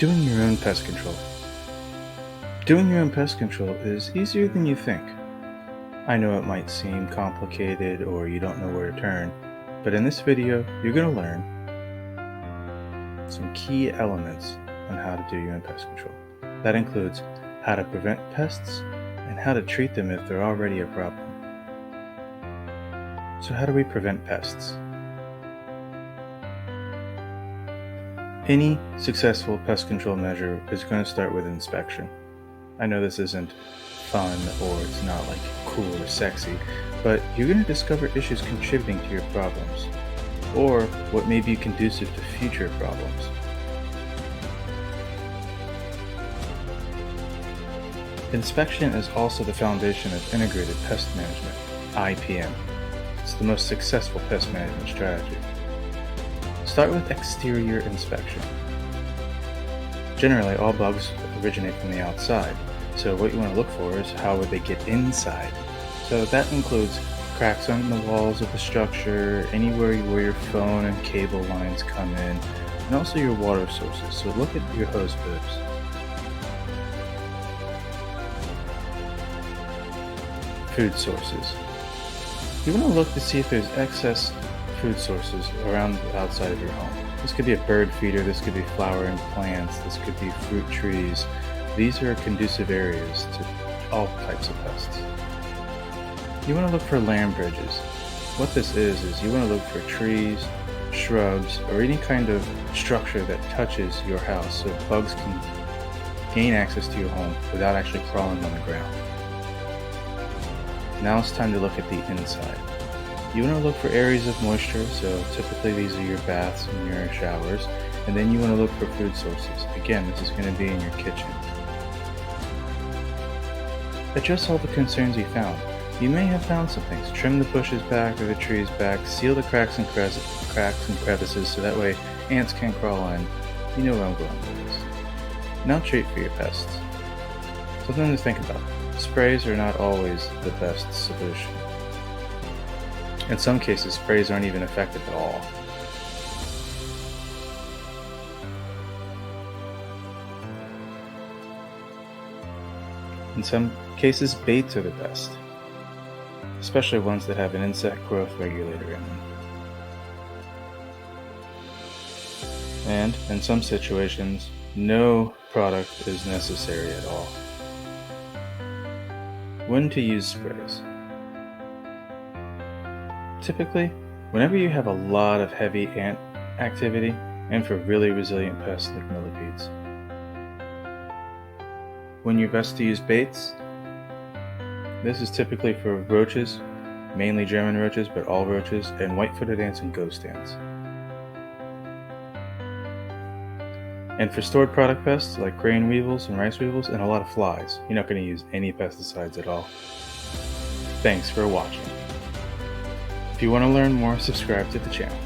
Doing your own pest control. Doing your own pest control is easier than you think. I know it might seem complicated or you don't know where to turn, but in this video, you're going to learn some key elements on how to do your own pest control. That includes how to prevent pests and how to treat them if they're already a problem. So how do we prevent pests? Any successful pest control measure is going to start with inspection. I know this isn't fun or it's not like cool or sexy, but you're going to discover issues contributing to your problems or what may be conducive to future problems. Inspection is also the foundation of integrated pest management, IPM. It's the most successful pest management strategy. Start with exterior inspection. Generally, all bugs originate from the outside, so what you want to look for is how would they get inside. So that includes cracks on the walls of the structure, anywhere where your phone and cable lines come in, and also your water sources. So look at your hose bibs. Food sources. You want to look to see if there's excess food sources around the outside of your home. This could be a bird feeder, this could be flowering plants, this could be fruit trees. These are conducive areas to all types of pests. You want to look for land bridges. What this is you want to look for trees, shrubs, or any kind of structure that touches your house so bugs can gain access to your home without actually crawling on the ground. Now it's time to look at the inside. You want to look for areas of moisture, so typically these are your baths and your showers, and then you want to look for food sources. Again, this is going to be in your kitchen. Address all the concerns you found. You may have found some things. Trim the bushes back or the trees back, seal the cracks and crevices so that way ants can't crawl in. You know where I'm going with this. Now treat for your pests. Something to think about. Sprays are not always the best solution. In some cases, sprays aren't even effective at all. In some cases, baits are the best, especially ones that have an insect growth regulator in them. And in some situations, no product is necessary at all. When to use sprays? Typically, whenever you have a lot of heavy ant activity and for really resilient pests like millipedes. When you're best to use baits, this is typically for roaches, mainly German roaches, but all roaches, and white-footed ants and ghost ants. And for stored product pests like grain weevils and rice weevils and a lot of flies, you're not going to use any pesticides at all. Thanks for watching. If you want to learn more, subscribe to the channel.